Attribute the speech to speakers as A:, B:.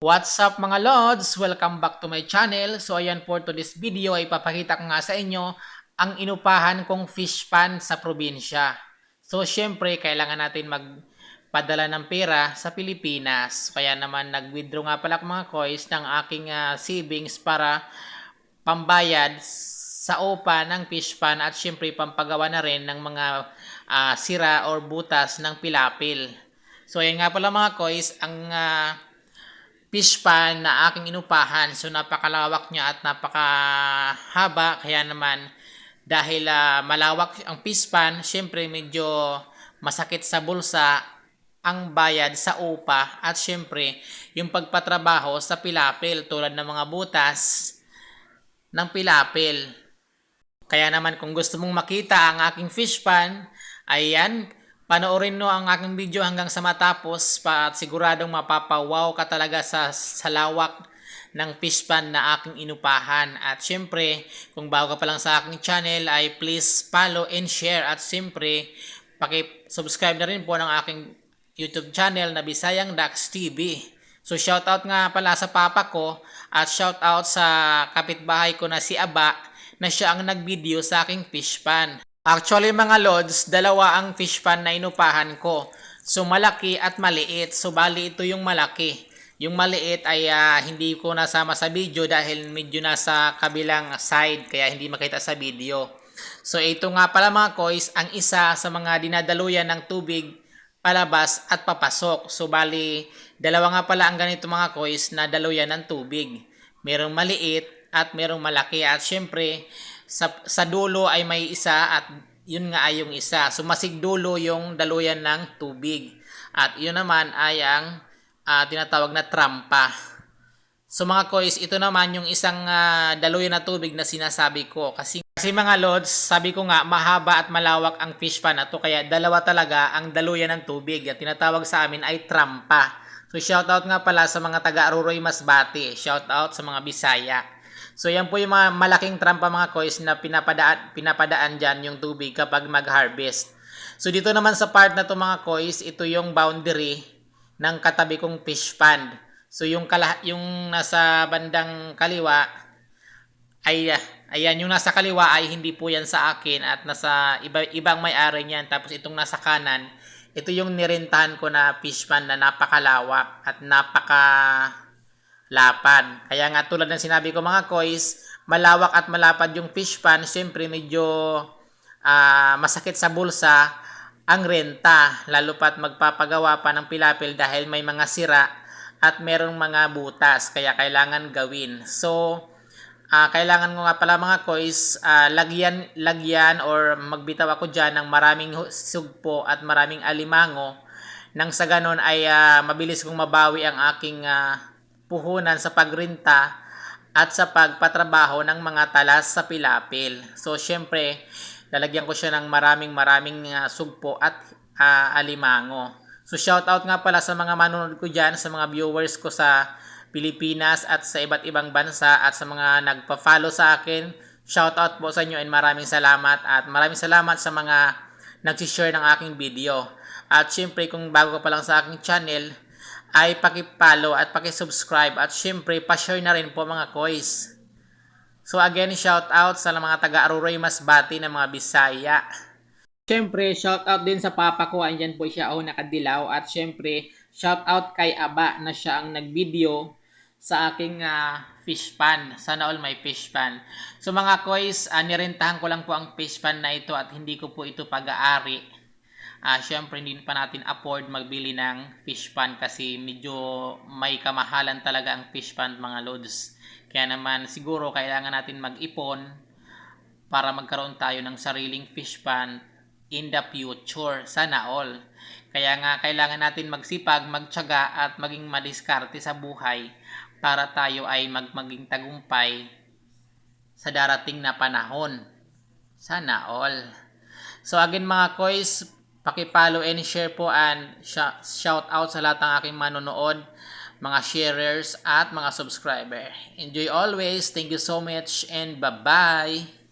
A: What's up mga Lods? Welcome back to my channel. So ayan for today's video ay ipapakita ko nga sa inyo ang inupahan kong fish pan sa probinsya. So syempre kailangan natin magpadala ng pera sa Pilipinas. Kaya naman nag-withdraw nga pala mga coins ng aking savings para pambayad sa upa ng fish pan at syempre pampagawa na rin ng mga sira or butas ng pilapil. So ayan nga pala mga coins ang fish pan na aking inupahan. So napakalawak niya at napakahaba. Kaya naman dahil malawak ang fish pan, syempre medyo masakit sa bulsa ang bayad sa upa at syempre yung pagpatrabaho sa pilapil tulad ng mga butas ng pilapil. Kaya naman kung gusto mong makita ang aking fish pan, ayan, panoorin no ang aking video hanggang sa matapos at siguradong mapapawaw ka talaga sa lawak ng fish pan na aking inupahan. At syempre, kung bago ka pa lang sa aking channel ay please follow and share at syempre, paki-subscribe na rin po ng aking YouTube channel na Bisayang Dax TV. So shoutout nga pala sa papa ko at shoutout sa kapitbahay ko na si Aba na siya ang nag-video sa aking fish pan. Actually mga Lods, dalawa ang fish pan na inupahan ko. So malaki at maliit. So bali ito yung malaki. Yung maliit ay hindi ko nasama sa video dahil medyo nasa kabilang side kaya hindi makita sa video. So ito nga pala mga kois, ang isa sa mga dinadaluyan ng tubig palabas at papasok. So bali, dalawa nga pala ang ganito mga kois na daluyan ng tubig. Merong maliit at merong malaki at syempre sa dulo ay may isa at yun nga ay yung isa. So masigdulo yung daluyan ng tubig. At yun naman ay ang tinatawag na trampa. So mga kois, ito naman yung isang daluyan na tubig na sinasabi ko. Kasi mga Lods, sabi ko nga mahaba at malawak ang fish pan na to. Kaya dalawa talaga ang daluyan ng tubig. At tinatawag sa amin ay trampa. So shoutout nga pala sa mga taga Aruroy Masbate. Shoutout sa mga Bisaya. So yan po yung mga malaking trampa mga kois na pinapadaan dyan yung tubig kapag mag-harvest. So dito naman sa part na to mga kois, ito yung boundary ng katabi kong fish pond. So yung nasa bandang kaliwa ay ayan, yung nasa kaliwa ay hindi po yan sa akin at nasa ibang may-ari niyan. Tapos itong nasa kanan, ito yung nirentahan ko na fish pond na napakalawak at lapad. Kaya nga tulad ng sinabi ko mga kois, malawak at malapad yung fish pan. Siyempre medyo masakit sa bulsa ang renta. Lalo pat magpapagawa pa ng pilapil dahil may mga sira at merong mga butas. Kaya kailangan gawin. So, kailangan ko nga pala mga kois, lagyan or magbitaw ako dyan ng maraming sugpo at maraming alimango. Nang sa ganon ay mabilis kong mabawi ang aking puhunan sa pagrenta at sa pagpatrabaho ng mga talas sa pilapil. So, syempre, lalagyan ko siya ng maraming sugpo at alimango. So, shoutout nga pala sa mga manonood ko dyan, sa mga viewers ko sa Pilipinas at sa iba't ibang bansa at sa mga nagpa-follow sa akin. Shoutout po sa inyo and maraming salamat at maraming salamat sa mga nag-share ng aking video. At syempre, kung bago ka pa lang sa aking channel, ay paki-follow at paki-subscribe at syempre pa-share na rin po mga kois. So again, shout out sa mga taga Aruroy Masbate na mga Bisaya. Syempre, shout out din sa papa ko, andyan po siya nakadilaw at syempre shout out kay Aba na siya ang nag-video sa aking fish pan. Sana all may fish pan. So mga kois, nirentahan ko lang po ang fish pan na ito at hindi ko po ito pag-aari. Syempre hindi pa natin afford magbili ng fish pan kasi medyo may kamahalan talaga ang fish pan mga Lods. Kaya naman siguro kailangan natin mag-ipon para magkaroon tayo ng sariling fish pan in the future. Sana all. Kaya nga kailangan natin magsipag, magtiyaga at maging madiskarte sa buhay para tayo ay maging tagumpay sa darating na panahon. Sana all. So again mga kois, paki-follow and share po and shout out sa lahat ng aking manonood, mga sharers at mga subscriber. Enjoy always. Thank you so much and bye-bye.